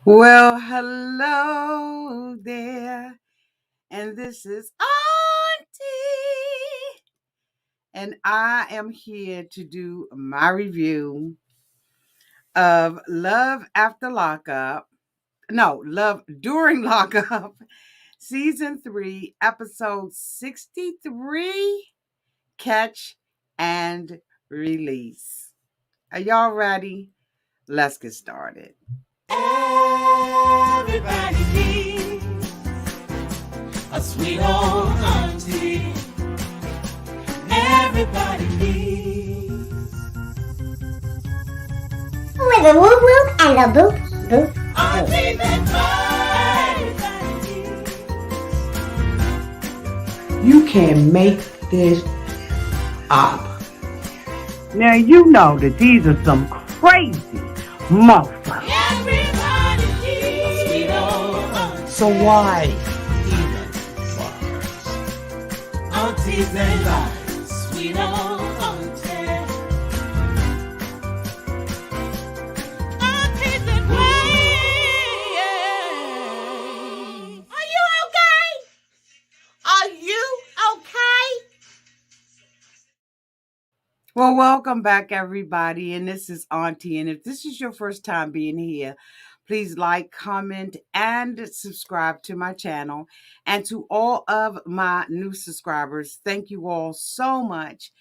Well, hello there, and this is Auntie, and I am here to do my review of Love After Lockup. No, Love During Lockup, Season 3, Episode 63, Catch and Release. Are y'all ready? Let's get started. Everybody needs a sweet old auntie. Everybody needs with a whoop whoop and a boop boop auntie boop. that everybody needs. You can make this up. Now you know that these are some crazy motherfuckers. Everybody needs a sweet old auntie. So why even bother? Aunties and lies, sweet old auntie. Aunties and ways. Are you okay? Are you okay? Well, welcome back, everybody. And this is Auntie. And if this is your first time being here, please like, comment, and subscribe to my channel. And to all of my new subscribers, thank you all so much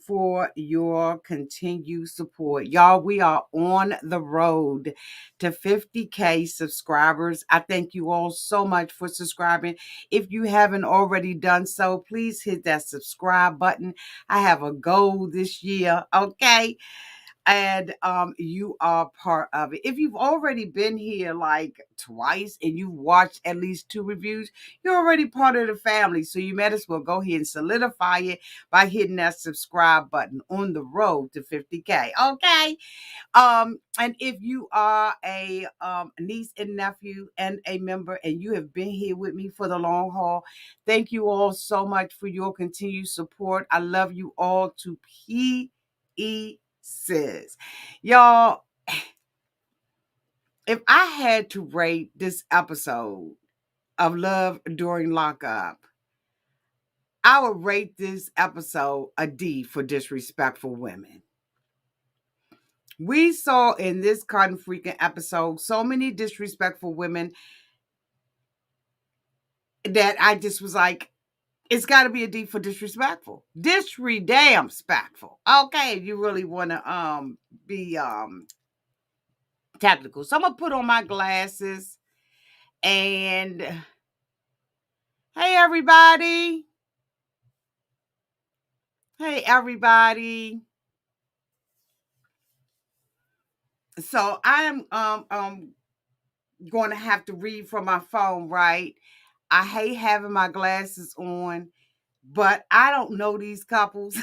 for your continued support. Y'all, we are on the road to 50K subscribers. I thank you all so much for subscribing. If you haven't already done so, please hit that subscribe button. I have a goal this year, okay? And you are part of it. If you've already been here like twice and you've watched at least 2 reviews, you're already part of the family. So you might as well go ahead and solidify it by hitting that subscribe button on the road to 50K. Okay. And if you are a niece and nephew and a member and you have been here with me for the long haul, thank you all so much for your continued support. I love you all to pieces. Y'all, if I had to rate this episode of Love During Lockup, I would rate this episode a D for disrespectful women. We saw in this cotton freaking episode so many disrespectful women that I just was like, it's got to be a D for disrespectful. Damn spectful. Okay, if you really want to be technical. So I'm gonna put on my glasses and hey everybody. Hey everybody. So I am going to have to read from my phone, right? I hate having my glasses on, but I don't know these couples.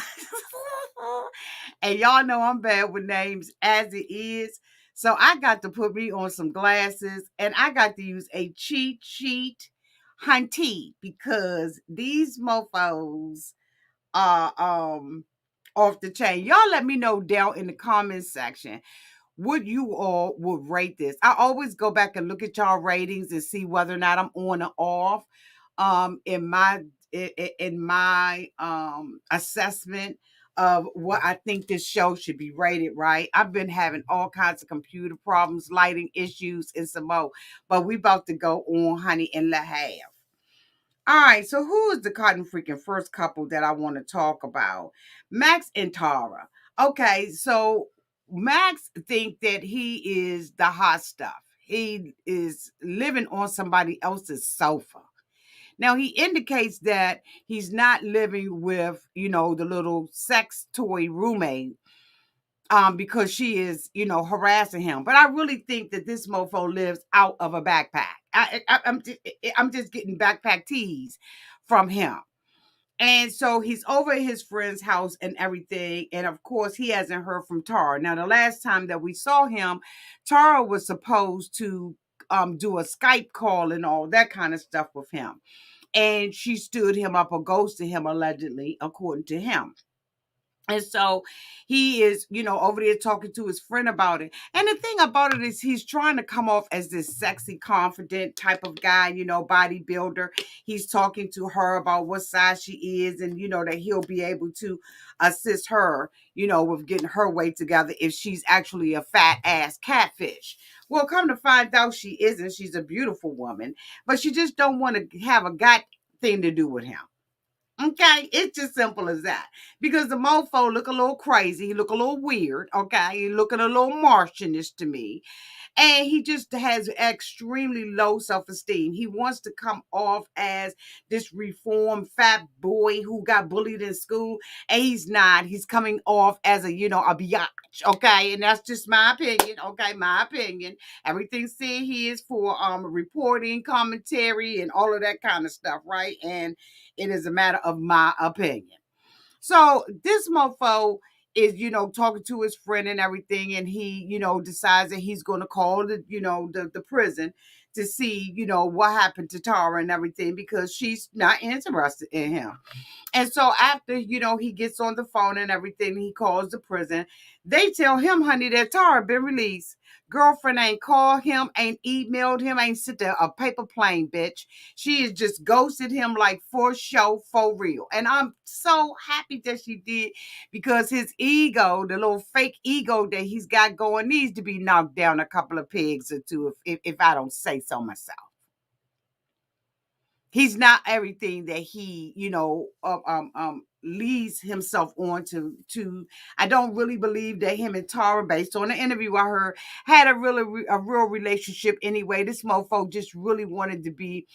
And y'all know I'm bad with names as it is. So I got to put me on some glasses and I got to use a cheat sheet hunty because these mofos are off the chain. Y'all let me know down in the comments section what you all would rate this. I always go back and look at y'all ratings and see whether or not I'm on or off in my assessment of what I think this show should be rated, right? I've been having all kinds of computer problems, lighting issues, and some more. But we about to go on, honey, and let have. All right, so who is the cotton freaking first couple that I want to talk about? Max and Tara. Okay, so Max think that he is the hot stuff. He is living on somebody else's sofa. Now he indicates that he's not living with, the little sex toy roommate because she is, harassing him. But I really think that this mofo lives out of a backpack. I'm just getting backpack teas from him. And so he's over at his friend's house and everything. And of course, he hasn't heard from Tara. Now, the last time that we saw him, Tara was supposed to do a Skype call and all that kind of stuff with him. And she stood him up or ghosted him, allegedly, according to him. And so he is, over there talking to his friend about it. And the thing about it is he's trying to come off as this sexy, confident type of guy, bodybuilder. He's talking to her about what size she is and, that he'll be able to assist her, with getting her weight together if she's actually a fat ass catfish. Well, come to find out she isn't. She's a beautiful woman, but she just don't want to have a got thing to do with him. Okay, it's just simple as that. Because the mofo look a little crazy, he look a little weird. Okay, he looking a little Martianish to me, and he just has extremely low self-esteem. He wants to come off as this reformed fat boy who got bullied in school, and he's not. He's coming off as a biatch. Okay, and that's just my opinion. Okay, my opinion. Everything said here is for reporting, commentary, and all of that kind of stuff, right? And it is a matter of my opinion. So this mofo is, talking to his friend and everything, and he, decides that he's going to call the prison to see, what happened to Tara and everything because she's not interested in him. And so after, he gets on the phone and everything, he calls the prison. They tell him, honey, that Tara been released. Girlfriend ain't called him, ain't emailed him, ain't sent a paper plane, bitch. She has just ghosted him like for show, for real. And I'm so happy that she did because his ego, the little fake ego that he's got going, needs to be knocked down a couple of pegs or two, if I don't say so myself. He's not everything that he, leads himself on to. I don't really believe that him and Tara, based on the interview I heard, had a real relationship anyway. This mofo just really wanted to be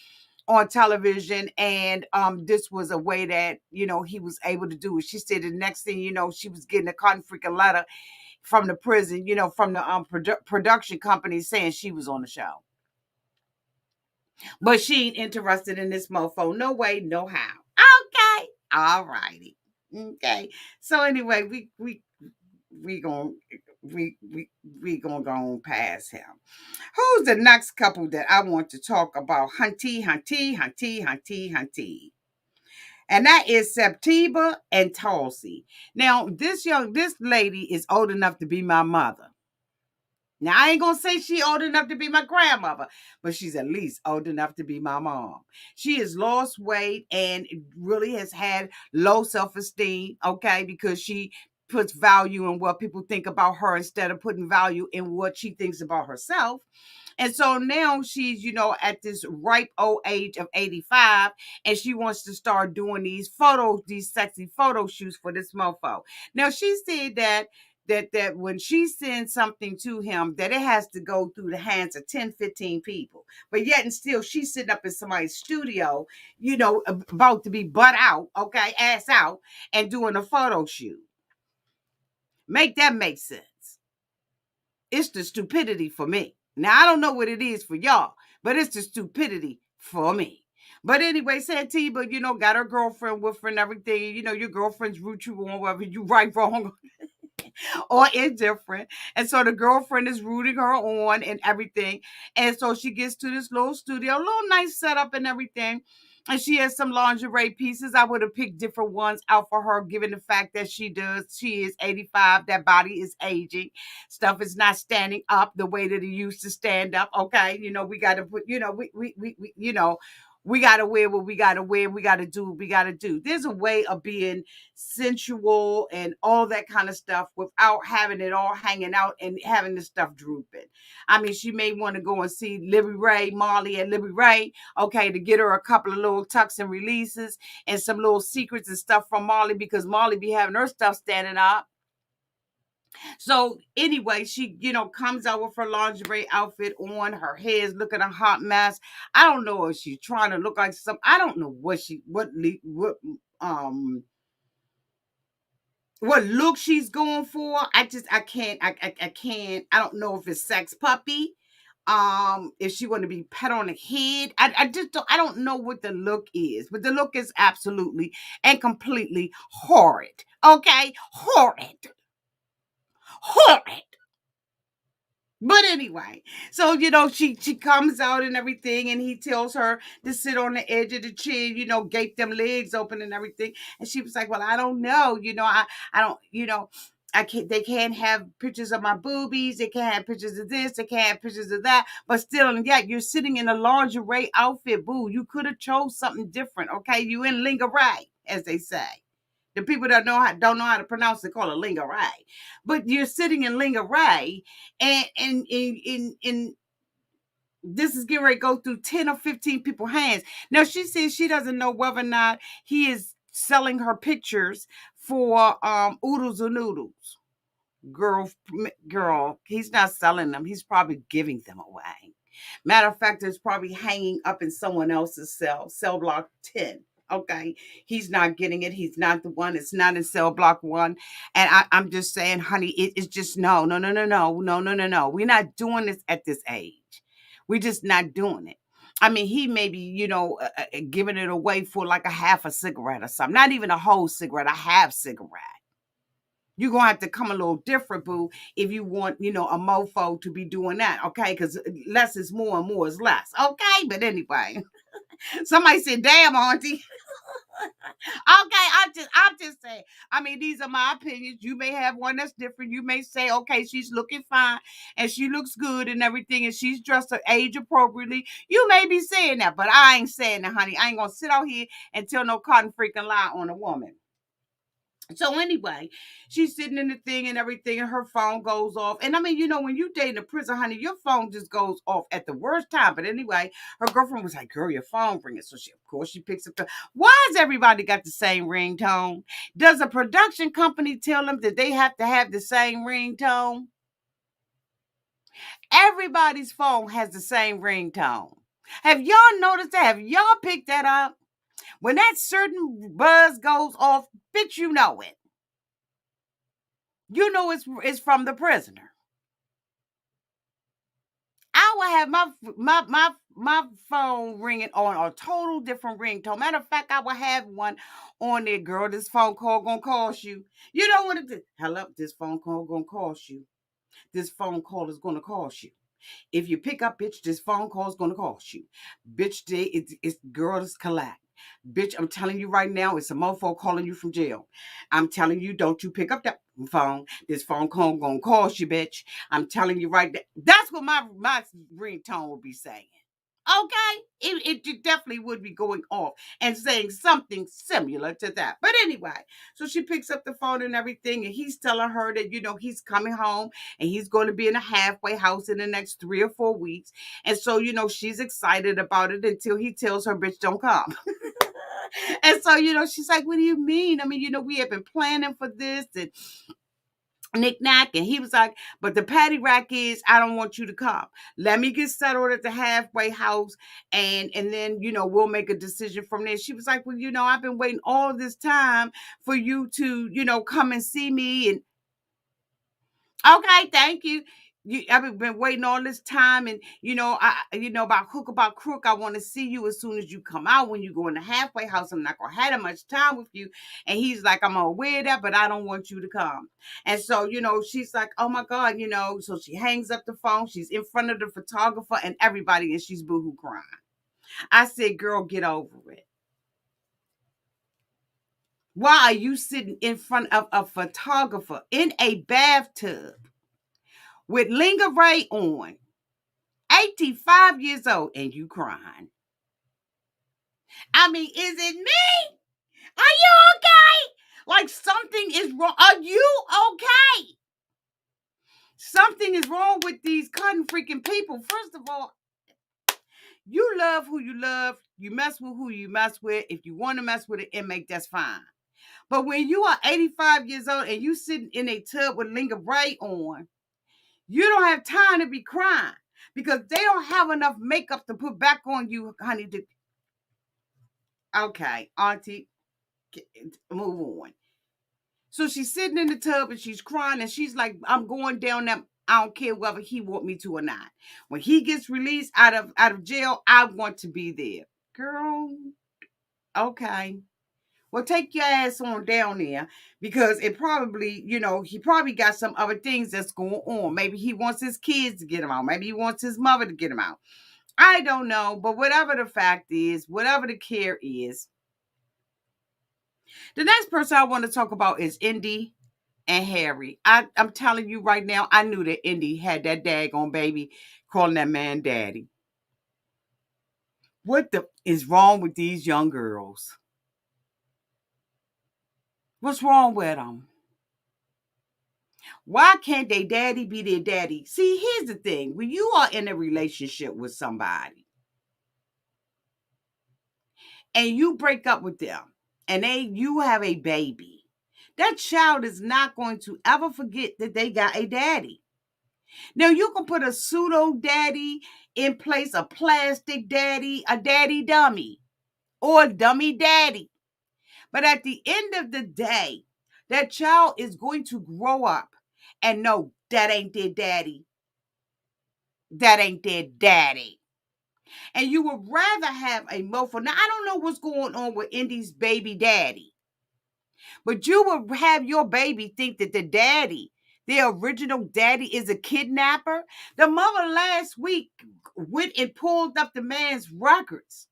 on television, and this was a way that he was able to do it. She said the next thing she was getting a cotton freaking letter from the prison, from the production company saying she was on the show. But she ain't interested in this mofo. No way, no how. Okay. All righty. Okay. So anyway, we gonna we gonna go on past him. Who's the next couple that I want to talk about? Hunty. And that is Septima and Tulsi. Now, this lady is old enough to be my mother. Now, I ain't going to say she old enough to be my grandmother, but she's at least old enough to be my mom. She has lost weight and really has had low self-esteem, okay, because she puts value in what people think about her instead of putting value in what she thinks about herself. And so now she's, at this ripe old age of 85, and she wants to start doing these sexy photo shoots for this mofo. Now, she said that when she sends something to him, that it has to go through the hands of 10, 15 people. But yet and still, she's sitting up in somebody's studio, about to be butt out, okay, ass out, and doing a photo shoot. Make that make sense. It's the stupidity for me. Now, I don't know what it is for y'all, but it's the stupidity for me. But anyway, Santiba, got her girlfriend with her and everything. Your girlfriend's root you on, whether you right, wrong, or indifferent. And so the girlfriend is rooting her on and everything. And so she gets to this little studio, little nice setup and everything. And she has some lingerie pieces. I would have picked different ones out for her, given the fact that she is 85. That body is aging. Stuff is not standing up the way that it used to stand up. Okay. We got to put, we got to wear what we got to wear. We got to do what we got to do. There's a way of being sensual and all that kind of stuff without having it all hanging out and having the stuff drooping. I mean, she may want to go and see Marley and Libby Ray, okay, to get her a couple of little tucks and releases and some little secrets and stuff from Marley, because Marley be having her stuff standing up. So anyway, she, comes out with her lingerie outfit on, her hair's looking a hot mess. I don't know if she's trying to look like some, I don't know what look she's going for. I can't, I don't know if it's sex puppy. If she want to be pet on the head. I don't know what the look is, but the look is absolutely and completely horrid. Okay? Horrid. But anyway, so she comes out and everything, and he tells her to sit on the edge of the chair, gape them legs open and everything. And she was like, "Well, I don't know, I don't, I can't. They can't have pictures of my boobies. They can't have pictures of this. They can't have pictures of that. But still, and yet you're sitting in a lingerie outfit, boo. You could have chose something different, okay? You in lingerie, as they say." The people that don't know how to pronounce it call it lingerie, but you're sitting in lingerie, and this is getting ready to go through 10 or 15 people's hands. Now she says she doesn't know whether or not he is selling her pictures for oodles and noodles. Girl, he's not selling them. He's probably giving them away. Matter of fact, it's probably hanging up in someone else's cell block 10. Okay, he's not getting it. He's not the one. It's not in cell block 1. And I'm just saying, honey, it's just no, no, no, no, no, no, no, no, no. We're not doing this at this age. We're just not doing it. I mean, he may be, giving it away for like a half a cigarette or something. Not even a whole cigarette, a half cigarette. You're going to have to come a little different, boo, if you want, a mofo to be doing that, okay? Because less is more and more is less, okay? But anyway, somebody said, damn, auntie. Okay, I'm just saying. I mean, these are my opinions. You may have one that's different. You may say, okay, she's looking fine and she looks good and everything, and she's dressed her age appropriately. You may be saying that, but I ain't saying that, honey. I ain't going to sit out here and tell no cotton freaking lie on a woman. So anyway, she's sitting in the thing and everything, and her phone goes off. And I mean, when you date in a prison, honey, your phone just goes off at the worst time. But anyway, her girlfriend was like, "Girl, your phone ringing." So of course, she picks up the. Why has everybody got the same ringtone? Does a production company tell them that they have to have the same ringtone? Everybody's phone has the same ringtone. Have y'all noticed that? Have y'all picked that up? When that certain buzz goes off, bitch, you know it. You know it's from the prisoner. I will have my phone ringing on a total different ringtone. Matter of fact, I will have one on there, girl. This phone call gonna cost you. You don't want to. Hello, this phone call gonna cost you. This phone call is gonna cost you. If you pick up, bitch, this phone call is gonna cost you. Bitch, it's girls collect. Bitch, I'm telling you right now, it's a mofo calling you from jail. I'm telling you, don't you pick up that phone. This phone call gonna cost you, bitch. I'm telling you right there. That's what my ringtone will be saying. Okay, it definitely would be going off and saying something similar to that. But anyway, so she picks up the phone and everything, and he's telling her that he's coming home and he's going to be in a halfway house in the next 3 or 4 weeks. And so she's excited about it until he tells her, "Bitch, don't come." And so she's like, "What do you mean? I mean, we have been planning for this and knick-knack." And he was like, "But the patty rack is, I don't want you to come. Let me get settled at the halfway house, and then we'll make a decision from there." She was like, "Well, I've been waiting all this time for you to come and see me." And okay, thank you. I've been waiting all this time, and about hook about crook. I want to see you as soon as you come out. When you go in the halfway house, I'm not gonna have that much time with you. And he's like, "I'm aware of that, but I don't want you to come." And so she's like, "Oh my God," So she hangs up the phone. She's in front of the photographer and everybody, and she's boohoo crying. I said, "Girl, get over it. Why are you sitting in front of a photographer in a bathtub with lingerie on, 85 years old, and you crying?" I mean, is it me? Are you okay? Like something is wrong. Are you okay? Something is wrong with these cotton freaking people. First of all, you love who you love. You mess with who you mess with. If you want to mess with an inmate, that's fine. But when you are 85 years old and you sitting in a tub with lingerie on, you don't have time to be crying because they don't have enough makeup to put back on you, honey. Okay, auntie, move on. So she's sitting in the tub and she's crying and she's like, "I'm going down that. I don't care whether he want me to or not. When he gets released out of jail, I want to be there." Girl, okay. Well, take your ass on down there because it probably, he probably got some other things that's going on. Maybe he wants his kids to get him out. Maybe he wants his mother to get him out. I don't know. But whatever the fact is, whatever the care is, the next person I want to talk about is Indy and Harry. I'm telling you right now, I knew that Indy had that daggone baby calling that man daddy. What the is wrong with these young girls? What's wrong with them? Why can't they daddy be their daddy? See, here's the thing. When you are in a relationship with somebody and you break up with them and you have a baby, that child is not going to ever forget that they got a daddy. Now, you can put a pseudo daddy in place, a plastic daddy, a daddy dummy, or a dummy daddy. But at the end of the day, that child is going to grow up and know that ain't their daddy. That ain't their daddy. And you would rather have a mofo. Now, I don't know what's going on with Indy's baby daddy, but you would have your baby think that the daddy, the original daddy, is a kidnapper. The mother last week went and pulled up the man's records.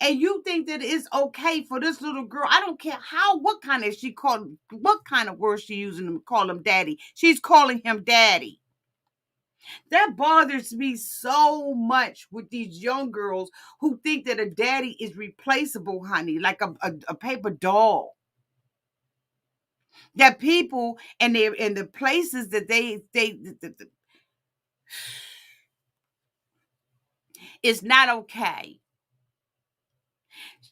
And you think that it's okay for this little girl? I don't care what kind of words she using to call him daddy. She's calling him daddy. That bothers me so much with these young girls who think that a daddy is replaceable, honey, like a paper doll. That people and they're in the places that they it's not okay.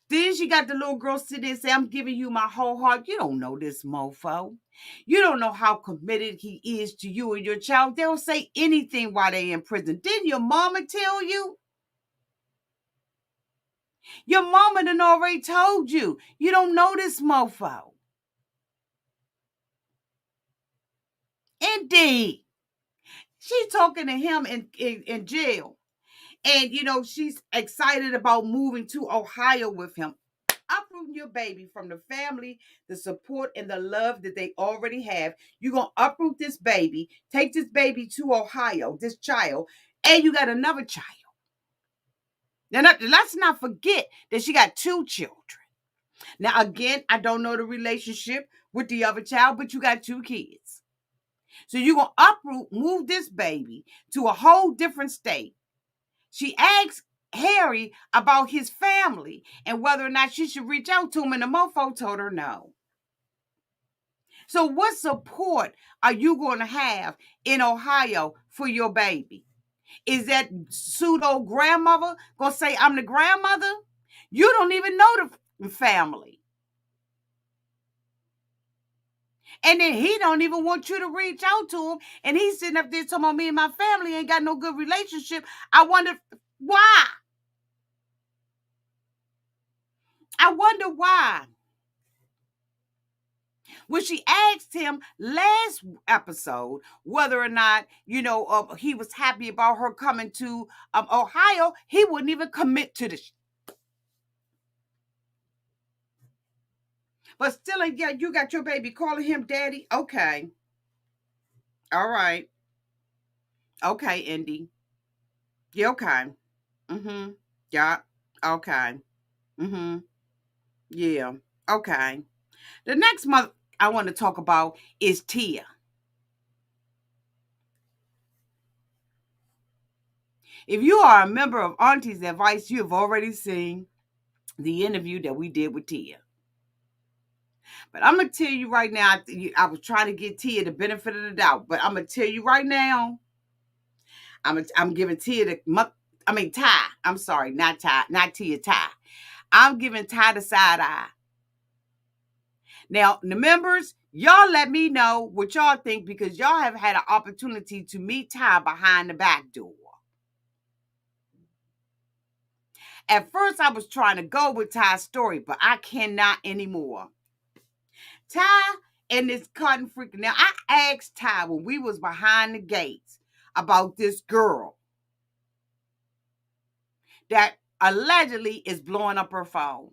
Then she got the little girl sit there and say, I'm giving you my whole heart. You don't know this mofo. You don't know how committed he is to you and your child. They'll say anything while they're in prison. Didn't your mama tell you? Your mama done already told you. You don't know this mofo. Indeed. She's talking to him in jail. And, she's excited about moving to Ohio with him. Uprooting your baby from the family, the support, and the love that they already have. You're going to uproot this baby, take this baby to Ohio, this child, and you got another child. Now, let's not forget that she got 2 children. Now, again, I don't know the relationship with the other child, but you got 2 kids. So you're going to uproot, move this baby to a whole different state. She asks Harry about his family and whether or not she should reach out to him, and the mofo told her no. So what support are you going to have in Ohio for your baby? Is that pseudo grandmother going to say, I'm the grandmother? You don't even know the family. And then he don't even want you to reach out to him. And he's sitting up there talking about me and my family ain't got no good relationship. I wonder why. I wonder why. When she asked him last episode whether or not, he was happy about her coming to Ohio, he wouldn't even commit to this. But still, yeah, you got your baby calling him daddy. Okay. All right. Okay, Indy. Yeah, okay. Mm-hmm. Yeah. Okay. Mm-hmm. Yeah. Okay. The next month I want to talk about is Tia. If you are a member of Auntie's Advice, you have already seen the interview that we did with Tia. But I'm going to tell you right now, I was trying to get Tia the benefit of the doubt, but I'm going to tell you right now, I'm giving Tia Ty. I'm sorry, not Ty, not Tia, Ty. I'm giving Ty the side eye. Now, the members, y'all let me know what y'all think because y'all have had an opportunity to meet Ty behind the back door. At first, I was trying to go with Ty's story, but I cannot anymore. Ty and this cotton freak. Now, I asked Ty when we was behind the gates about this girl that allegedly is blowing up her phone.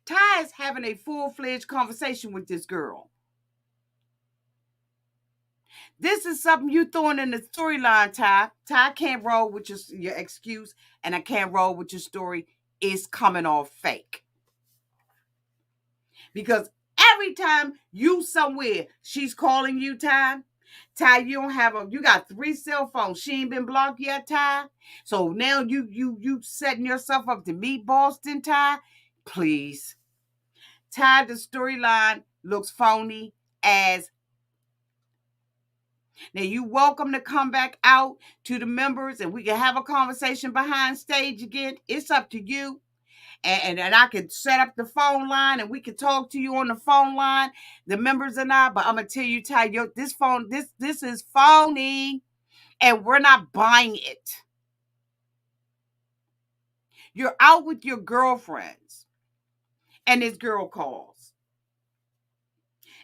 Ty is having a full-fledged conversation with this girl. This is something you throwing in the storyline, Ty. Ty can't roll with your excuse, and I can't roll with your story. It's coming off fake. Because every time you somewhere, she's calling you, Ty. Ty, you got 3 cell phones. She ain't been blocked yet, Ty. So now you setting yourself up to meet Boston, Ty. Please. Ty, the storyline looks phony as. Now you welcome to come back out to the members and we can have a conversation behind stage again. It's up to you. And I can set up the phone line and we can talk to you on the phone line, the members and I. But I'm gonna tell you, Ty, this is phony, and we're not buying it. You're out with your girlfriends, and this girl calls,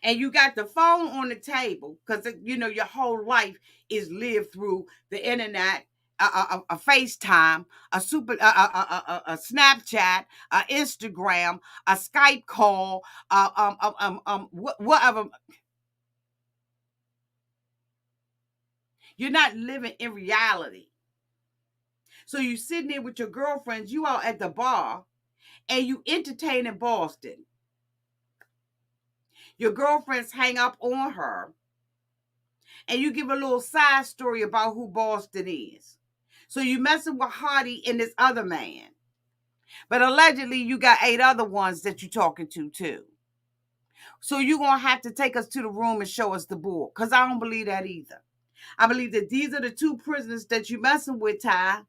and you got the phone on the table because your whole life is lived through the internet. A FaceTime, a Snapchat, a Instagram, a Skype call, whatever. You're not living in reality. So you sitting there with your girlfriends, you out at the bar, and you entertaining Boston. Your girlfriends hang up on her, and you give a little side story about who Boston is. So you messing with Hardy and this other man. But allegedly, you got 8 other ones that you're talking to, too. So you're going to have to take us to the room and show us the board. Because I don't believe that either. I believe that these are the 2 prisoners that you're messing with, Ty.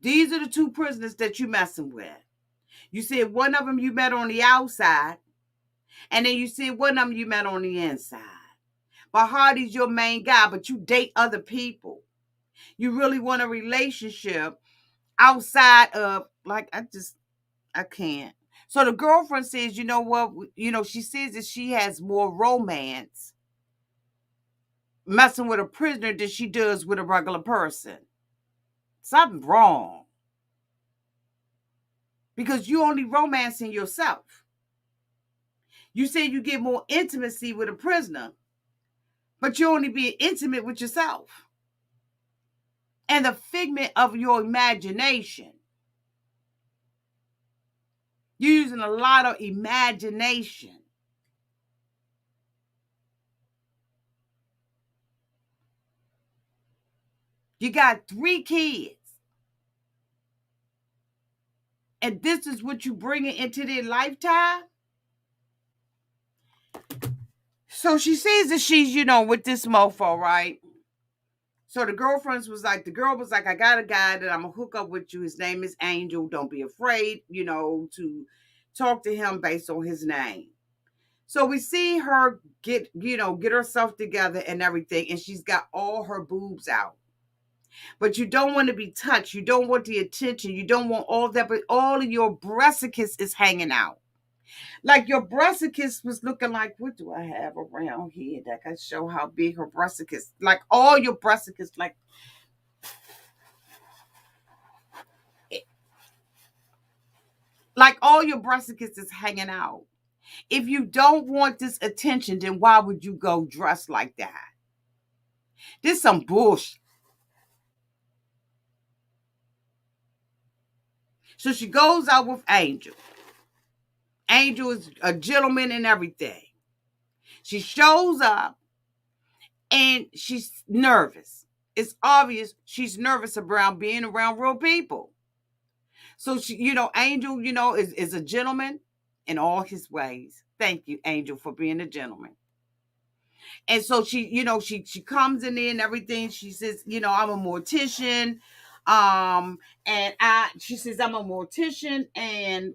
These are the 2 prisoners that you're messing with. You said one of them you met on the outside. And then you said one of them you met on the inside. But Hardy's your main guy, but you date other people. You really want a relationship outside of, like, I can't. So the girlfriend says, you know what? She says that she has more romance messing with a prisoner than she does with a regular person. Something wrong. Because you only romancing yourself. You say you get more intimacy with a prisoner, but you only being intimate with yourself. And the figment of your imagination. You're using a lot of imagination. You got 3 kids. And this is what you bringing into their lifetime? So she says that she's, with this mofo, right? So the girl was like, I got a guy that I'm going to hook up with you. His name is Angel. Don't be afraid, to talk to him based on his name. So we see her get herself together and everything. And she's got all her boobs out. But you don't want to be touched. You don't want the attention. You don't want all that. But all of your breasticus is hanging out. Like your breasticus was looking like, what do I have around here that can show how big her breasticus? Like all your breasticus, like all your breasticus is hanging out. If you don't want this attention, then why would you go dressed like that? This some bullshit. So she goes out with Angel. Angel is a gentleman and everything. She shows up and she's nervous. It's obvious she's nervous around being around real people. So she, Angel, is a gentleman in all his ways. Thank you, Angel, for being a gentleman. And so she comes in there and everything. She says, I'm a mortician. She says, I'm a mortician, and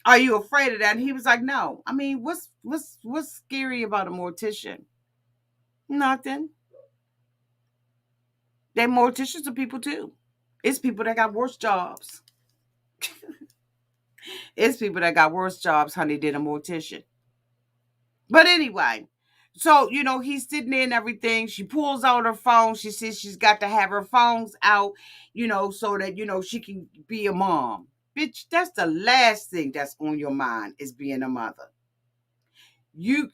are you afraid of that? And he was like, no. I mean, what's scary about a mortician? Nothing. They morticians are people too. It's people that got worse jobs. It's people that got worse jobs, honey, than a mortician. But anyway, So, he's sitting there and everything. She pulls out her phone. She says she's got to have her phones out, so that, she can be a mom. Bitch, that's the last thing that's on your mind is being a mother.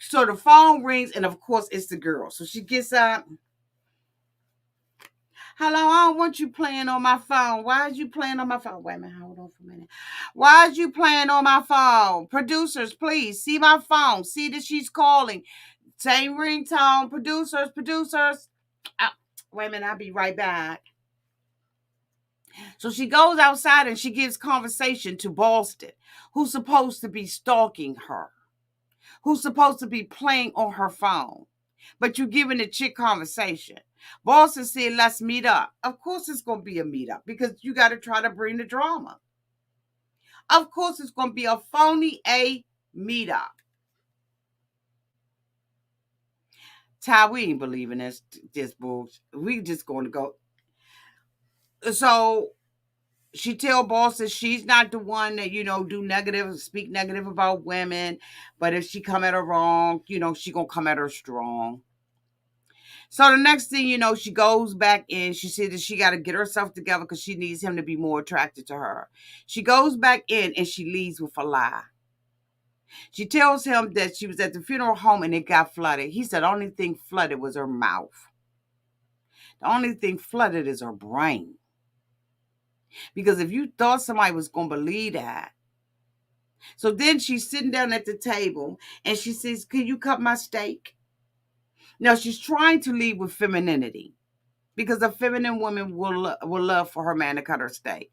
So the phone rings, and of course it's the girl. So she gets up. Hello, I don't want you playing on my phone. Why is you playing on my phone? Wait a minute, hold on for a minute. Why is you playing on my phone? Producers, please, see my phone. See that she's calling. Same ringtone. Producers. Oh, wait a minute, I'll be right back. So she goes outside and she gives conversation to Boston, who's supposed to be stalking her, who's supposed to be playing on her phone. But you're giving the chick conversation. Boston said, let's meet up. Of course it's going to be a meetup because you got to try to bring the drama. Of course it's going to be a phony meetup. Ty, we ain't believing this bullshit. We just going to go. So she tell Boston she's not the one that, speak negative about women. But if she come at her wrong, she going to come at her strong. So the next thing you know, she goes back in. She said that she got to get herself together because she needs him to be more attracted to her. She goes back in and she leaves with a lie. She tells him that she was at the funeral home and it got flooded. He said the only thing flooded was her mouth. The only thing flooded is her brain. Because if you thought somebody was going to believe that. So then she's sitting down at the table and she says, can you cut my steak? Now she's trying to lead with femininity. Because a feminine woman will love for her man to cut her steak.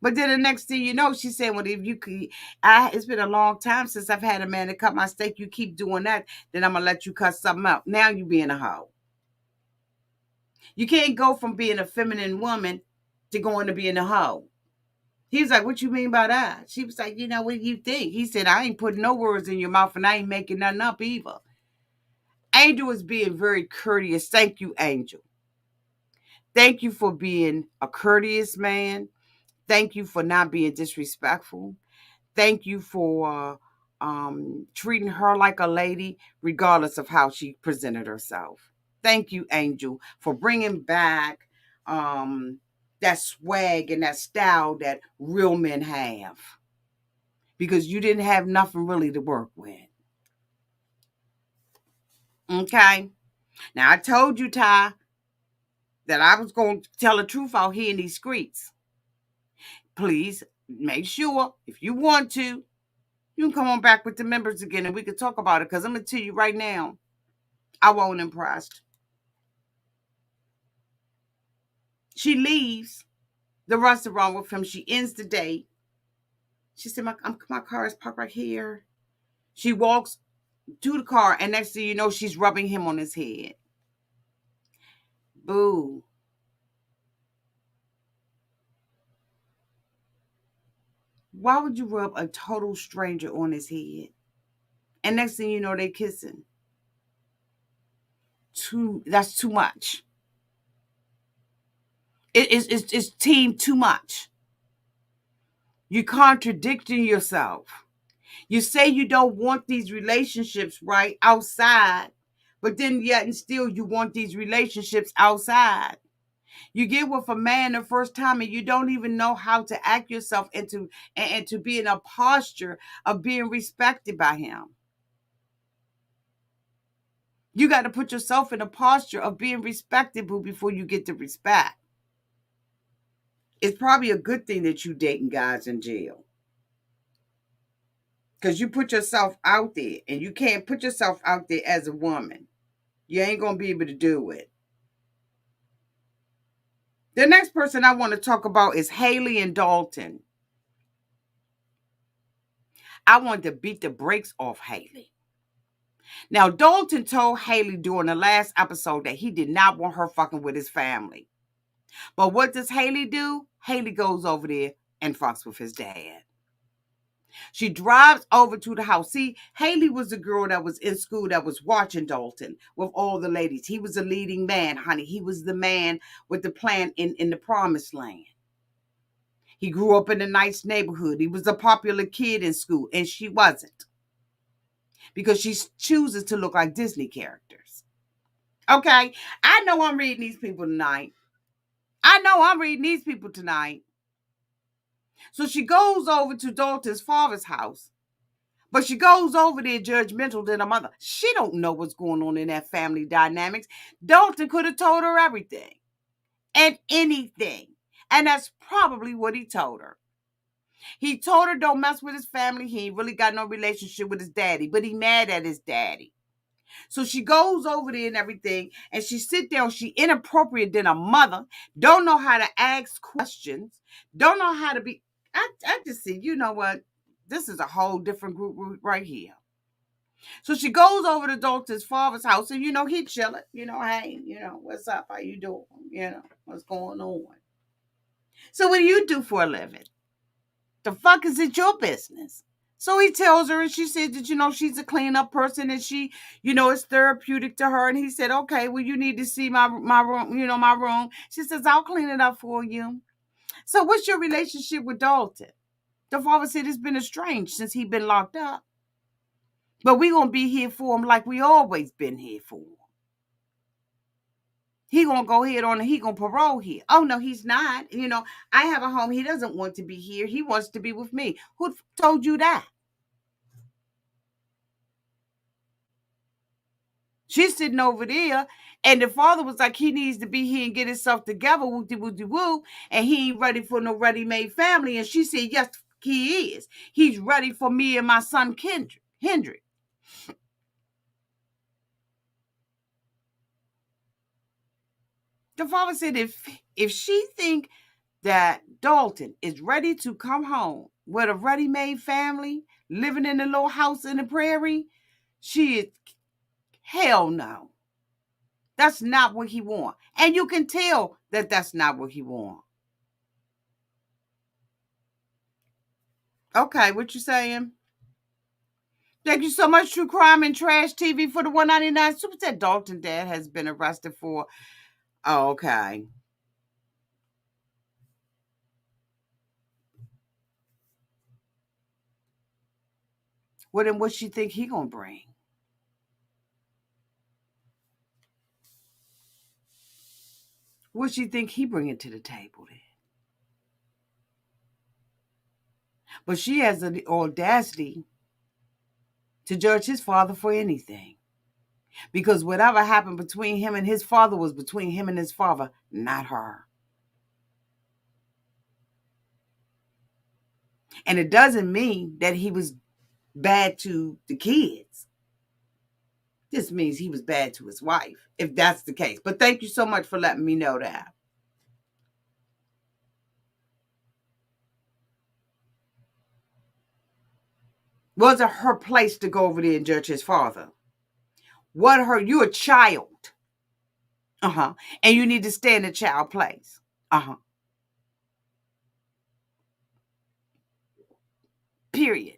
But then the next thing you know, she said, well, if you could, it's been a long time since I've had a man to cut my steak. You keep doing that, then I'm going to let you cut something out. Now you being a hoe. You can't go from being a feminine woman to going to being a hoe. He was like, what you mean by that? She was like, what do you think? He said, I ain't putting no words in your mouth and I ain't making nothing up either. Angel is being very courteous. Thank you, Angel. Thank you for being a courteous man. Thank you for not being disrespectful. Thank you for treating her like a lady, regardless of how she presented herself. Thank you, Angel, for bringing back that swag and that style that real men have. Because you didn't have nothing really to work with. Okay? Now, I told you, Ty, that I was going to tell the truth out here in these streets. Please make sure, if you want to, you can come on back with the members again and we can talk about it. Because I'm going to tell you right now, I wasn't impressed. She leaves the restaurant with him. She ends the date. She said, my car is parked right here. She walks to the car and next thing you know, she's rubbing him on his head. Boo. Why would you rub a total stranger on his head? And next thing you know, they kissing. That's too much. It's team too much. You're contradicting yourself. You say you don't want these relationships right outside, but then yet and still you want these relationships outside. You get with a man the first time and you don't even know how to act yourself and to be in a posture of being respected by him. You got to put yourself in a posture of being respected before you get the respect. It's probably a good thing that you dating guys in jail. Because you put yourself out there and you can't put yourself out there as a woman. You ain't going to be able to do it. The next person I want to talk about is Hayley and Dalton. I wanted to beat the brakes off Hayley. Now, Dalton told Hayley during the last episode that he did not want her fucking with his family. But what does Hayley do? Hayley goes over there and fucks with his dad. She drives over to the house. See, Hayley was the girl that was in school that was watching Dalton with all the ladies. He was a leading man, honey. He was the man with the plan in the promised land. He grew up in a nice neighborhood. He was a popular kid in school, and she wasn't. because she chooses to look like Disney characters. Okay? I know I'm reading these people tonight. So she goes over to Dalton's father's house, but she goes over there judgmental than her mother. She don't know what's going on in that family dynamics. Dalton could have told her everything and anything. And that's probably what he told her. He told her don't mess with his family. He ain't really got no relationship with his daddy, but he mad at his daddy. So she goes over there and everything, and she sit down. She inappropriate than a mother. Don't know how to ask questions. Don't know how to be. I just see, you know what? This is a whole different group right here. So she goes over to Dalton's father's house, and he chilling. Hey, what's up? How you doing? What's going on? So what do you do for a living? The fuck is it your business? So he tells her, and she said that, she's a cleanup person, and she, it's therapeutic to her. And he said, okay, well, you need to see my room, my room. She says, I'll clean it up for you. So what's your relationship with Dalton? The father said it's been estranged since he been locked up. But we going to be here for him like we always been here for him. He going to go ahead on and he going to parole here. Oh, no, he's not. I have a home. He doesn't want to be here. He wants to be with me. Who told you that? She's sitting over there, and the father was like, he needs to be here and get himself together, woo-de-woo-de-woo, and he ain't ready for no ready-made family. And she said, yes, he is. He's ready for me and my son, Hendrick. The father said, if she think that Dalton is ready to come home with a ready-made family, living in a little house in the prairie, she is, hell no. That's not what he want. And you can tell that that's not what he want. Okay, what you saying? Thank you so much, True Crime and Trash TV, for the $1.99 super chat. Dalton dad has been arrested for. Oh, okay. Well, then what she think he gonna bring? What she think he bringing to the table then? But she has the audacity to judge his father for anything. Because whatever happened between him and his father was between him and his father, not her. And it doesn't mean that he was bad to the kids. This means he was bad to his wife, if that's the case. But thank you so much for letting me know that. Was it her place to go over there and judge his father? You a child. Uh-huh. And you need to stay in the child place. Uh-huh. Period.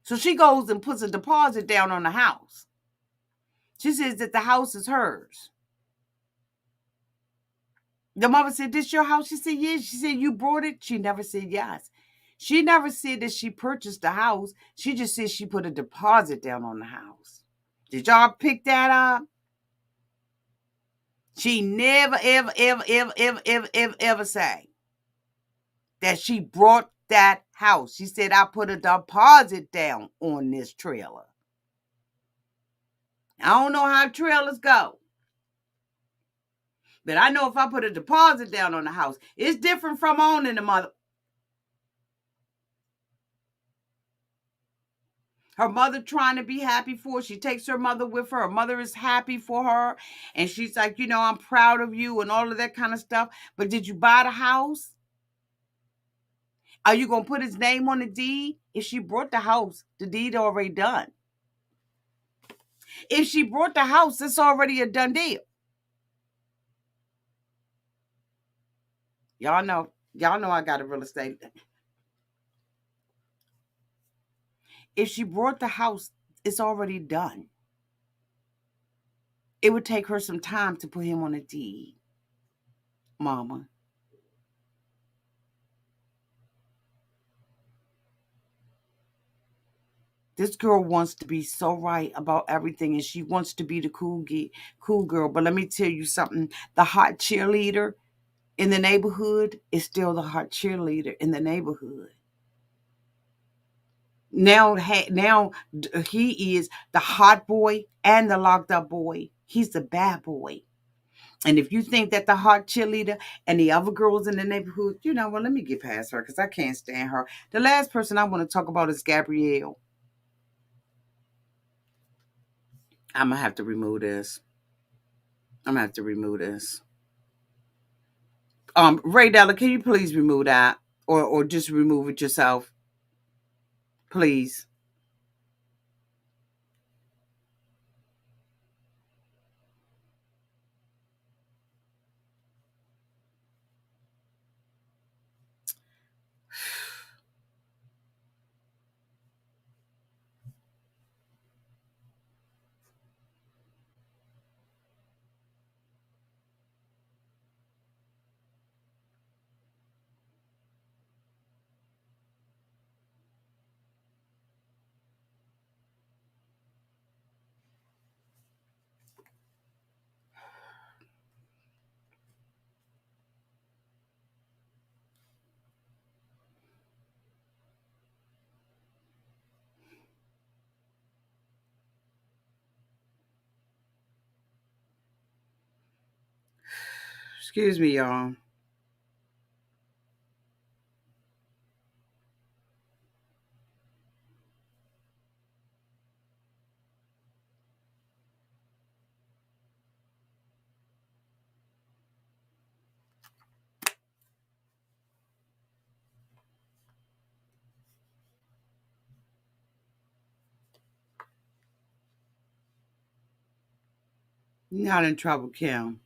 So she goes and puts a deposit down on the house. She says that the house is hers. The mother said, this your house? She said, yes. She said, you brought it? She never said yes. She never said that she purchased the house. She just said she put a deposit down on the house. Did y'all pick that up? She never, ever say that she brought that house. She said, I put a deposit down on this trailer. I don't know how trailers go. But I know if I put a deposit down on the house, it's different from owning the mother. Her mother trying to be happy for her. She takes her mother with her. Her mother is happy for her. And she's like, I'm proud of you and all of that kind of stuff. But did you buy the house? Are you going to put his name on the deed? If she brought the house, the deed already done. If she brought the house, it's already a done deal. Y'all know I got a real estate. If she brought the house, it's already done. It would take her some time to put him on a deed, mama. This girl wants to be so right about everything, and she wants to be the cool girl. But let me tell you something: the hot cheerleader in the neighborhood is still the hot cheerleader in the neighborhood. Now he is the hot boy and the locked up boy. He's the bad boy. And if you think that the hot cheerleader and the other girls in the neighborhood, you know, well, let me get past her because I can't stand her. The last person I want to talk about is Gabrielle. I'm gonna have to remove this. I'm gonna have to remove this. Ray Della, can you please remove that, or just remove it yourself, please? Excuse me, y'all. You're not in trouble, Kim.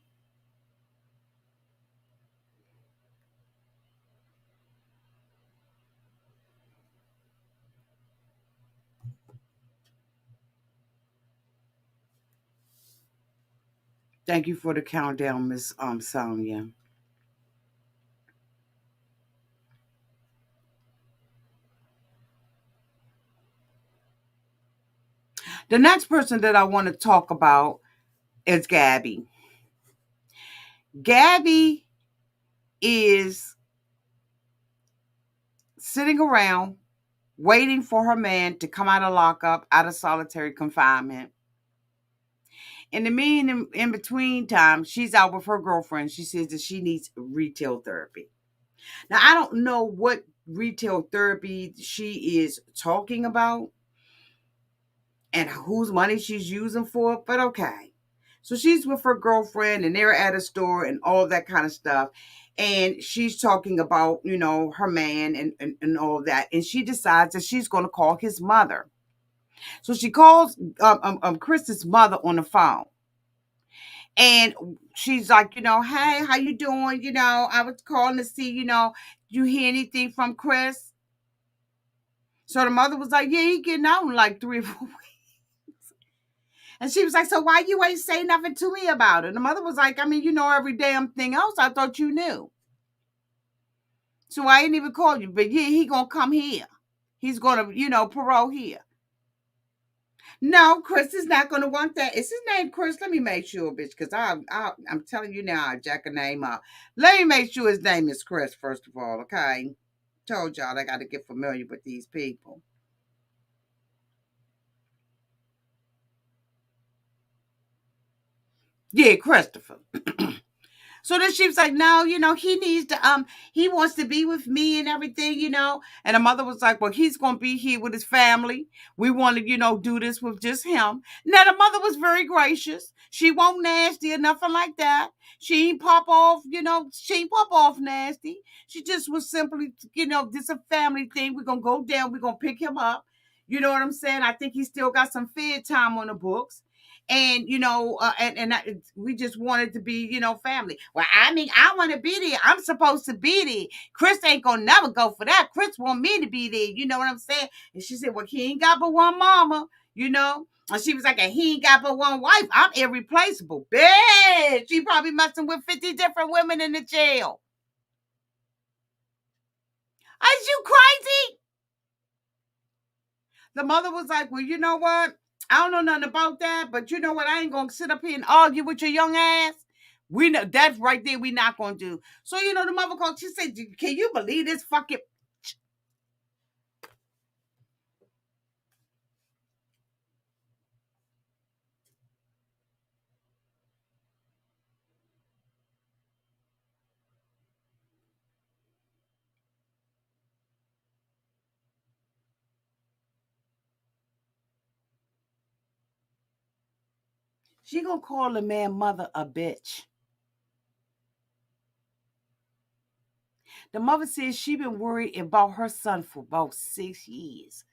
Thank you for the countdown, Miss Sonia. The next person that I want to talk about is Gabby. Gabby is sitting around waiting for her man to come out of lockup, out of solitary confinement. In the in between time, she's out with her girlfriend. She says that she needs retail therapy. Now, I don't know what retail therapy she is talking about and whose money she's using for it, but okay. So she's with her girlfriend and they're at a store and all that kind of stuff. And she's talking about, you know, her man and all that. And she decides that she's going to call his mother. So she calls Chris's mother on the phone. And she's like, you know, hey, how you doing? You know, I was calling to see, you know, you hear anything from Chris? So the mother was like, yeah, he getting out in like 3 or 4 weeks. And she was like, so why you ain't say nothing to me about it? And the mother was like, I mean, you know every damn thing else. I thought you knew. So I ain't even called you. But yeah, he gonna come here. He's gonna, you know, parole here. No, Chris is not gonna want that. Is his name Chris? Let me make sure, bitch, because I'm telling you now, I jack a name up. Let me make sure his name is Chris, first of all, okay? Told y'all I gotta get familiar with these people. Yeah, Christopher. So then she was like, no, you know, he needs to, he wants to be with me and everything, you know. And the mother was like, well, he's going to be here with his family. We want to, you know, do this with just him. Now, the mother was very gracious. She won't nasty or nothing like that. She ain't pop off, you know, she ain't pop off nasty. She just was simply, you know, this a family thing. We're going to go down. We're going to pick him up. You know what I'm saying? I think he still got some fed time on the books and you know we just wanted to be, you know, family. Well, I mean, I want to be there. I'm supposed to be there. Chris ain't gonna never go for that. Chris want me to be there, you know what I'm saying? And she said, well, he ain't got but one mama, you know. And she was like, and he ain't got but one wife. I'm irreplaceable. Bitch, she probably messing with 50 different women in the jail. Are you crazy? The mother was like, well, you know what? I don't know nothing about that, but you know what? I ain't gonna sit up here and argue with your young ass. We know that's right there. We not gonna do. So the mother called. She said, "Can you believe this fucking?" She gonna call the man mother a bitch. The mother says she been worried about her son for about 6 years.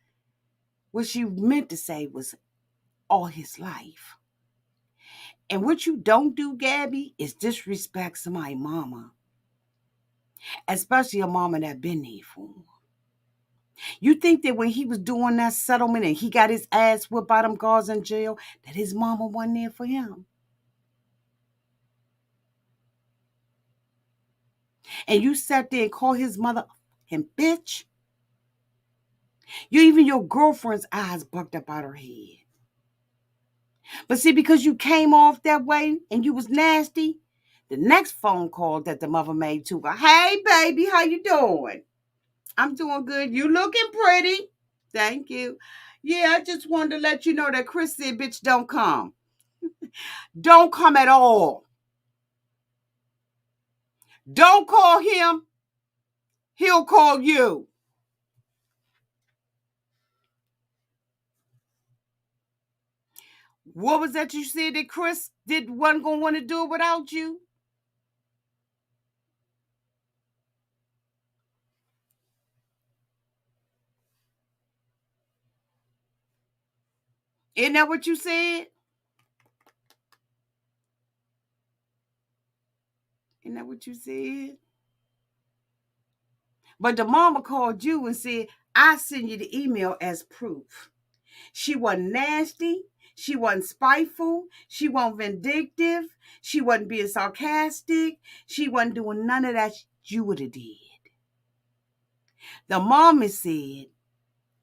What she meant to say was all his life. And what you don't do, Gabby, is disrespect somebody's mama, especially a mama that been there for him. You think that when he was doing that settlement and he got his ass whipped by them guards in jail, that his mama wasn't there for him? And you sat there and called his mother him bitch? Even your girlfriend's eyes bucked up out her head. But see, because you came off that way and you was nasty, the next phone call that the mother made to her, hey, baby, how you doing? I'm doing good. You looking pretty. Thank you. Yeah, I just wanted to let you know that Chris said, bitch, don't come. Don't come at all. Don't call him. He'll call you. What was that you said that Chris wasn't going to want to do it without you? Isn't that what you said? Isn't that what you said? But the mama called you and said, I send you the email as proof. She wasn't nasty. She wasn't spiteful. She wasn't vindictive. She wasn't being sarcastic. She wasn't doing none of that you would have did. The mama said,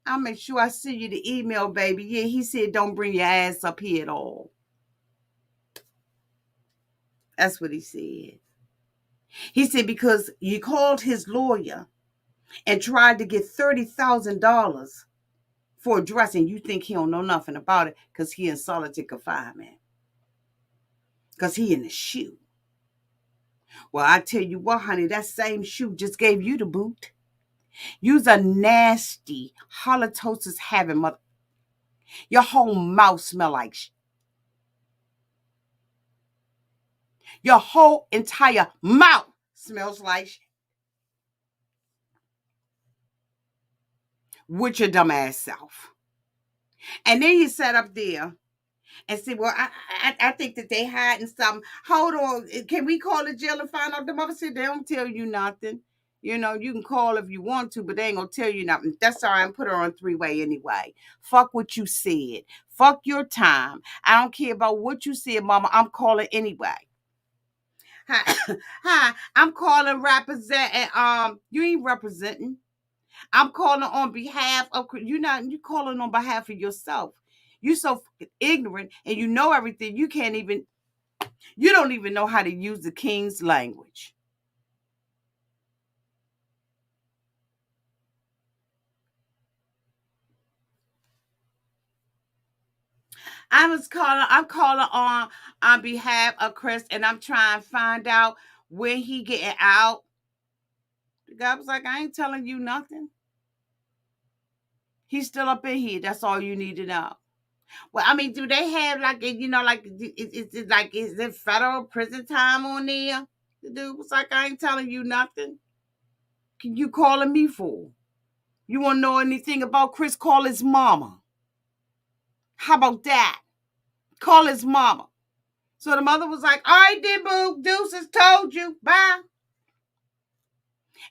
I'll make sure I send you the email, baby. Yeah, he said, don't bring your ass up here at all. That's what he said. He said, because you called his lawyer and tried to get $30,000 for a dress, and you think he don't know nothing about it because he in solitary confinement. Because he in the shoe. Well, I tell you what, honey, that same shoe just gave you the boot. You's a nasty, halitosis having mother. Your whole mouth smell like Your whole entire mouth smells like with your dumb ass self. And then you sat up there and said, well, I think that they hiding something. Hold on. Can we call the jail and find out? The mother said, they don't tell you nothing. You can call if you want to, but they ain't going to tell you nothing. That's all right. And put her on 3-way anyway. Fuck what you said. Fuck your time. I don't care about what you said, mama. I'm calling anyway. Hi. I'm calling representing. You ain't representing. I'm calling on behalf of you calling on behalf of yourself. You so ignorant and you know everything. You don't even know how to use the king's language. I'm calling on behalf of Chris, and I'm trying to find out when he getting out. The guy was like, I ain't telling you nothing. He's still up in here. That's all you need to know. Well, I mean, do they have is it federal prison time on there? The dude was like, I ain't telling you nothing. Can you calling me for? You want to know anything about Chris? Call his mama. How about that? Call his mama. So the mother was like, all right, then, boo. Deuces, told you. Bye.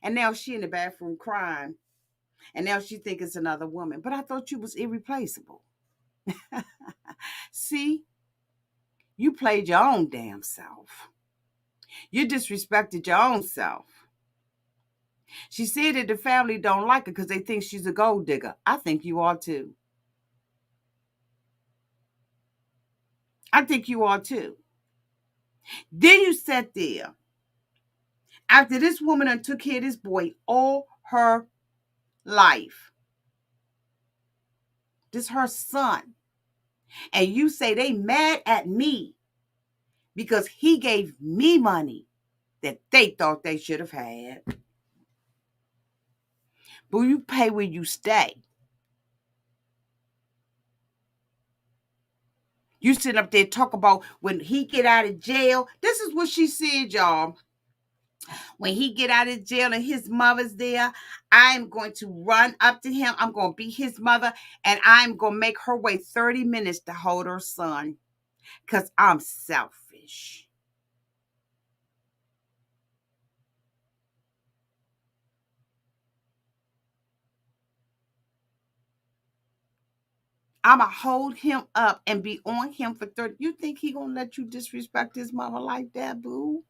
And now she in the bathroom crying. And now she think it's another woman. But I thought you was irreplaceable. See? You played your own damn self. You disrespected your own self. She said that the family don't like her because they think she's a gold digger. I think you are too. I think you are too. Then you sat there after this woman done took care of this boy all her life. This her son. And you say they mad at me because he gave me money that they thought they should have had. But you pay where you stay. You sit up there talk about when he get out of jail. This is what she said, y'all. When he get out of jail and his mother's there, I'm going to run up to him. I'm going to be his mother, and I'm going to make her wait 30 minutes to hold her son because I'm selfish. I'ma hold him up and be on him for 30. You think he gonna let you disrespect his mama like that, boo?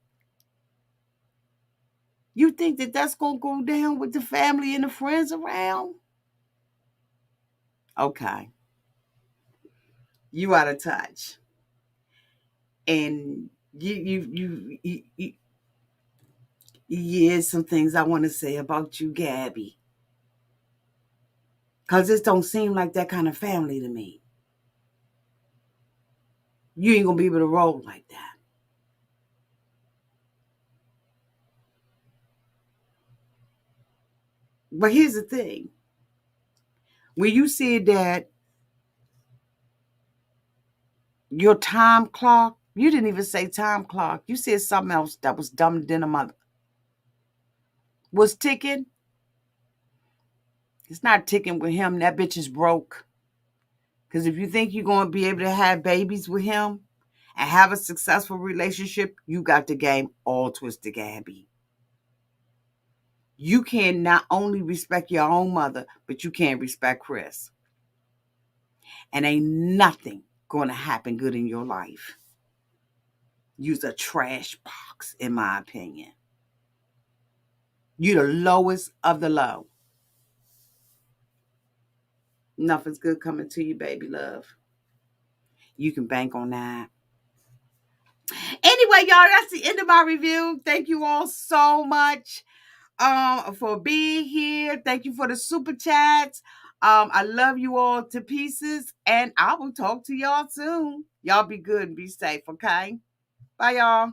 You think that that's gonna go down with the family and the friends around? Okay, you out of touch, and yeah, some things I want to say about you, Gabby, cause this don't seem like that kind of family to me. You ain't gonna be able to roll like that. But here's the thing: when you said that your time clock, you didn't even say time clock. You said something else that was dumber than a mother. Was ticking. It's not ticking with him. That bitch is broke. Because if you think you're going to be able to have babies with him and have a successful relationship, you got the game all twisted, Gabby. You can not only respect your own mother, but you can't respect Chris. And ain't nothing going to happen good in your life. You's a trash box, in my opinion. You're the lowest of the low. Nothing's good coming to you, baby love. You can bank on that. Anyway, y'all, that's the end of my review. Thank you all so much for being here. Thank you for the super chats. I love you all to pieces, and I will talk to y'all soon. Y'all be good and be safe, okay? Bye, y'all.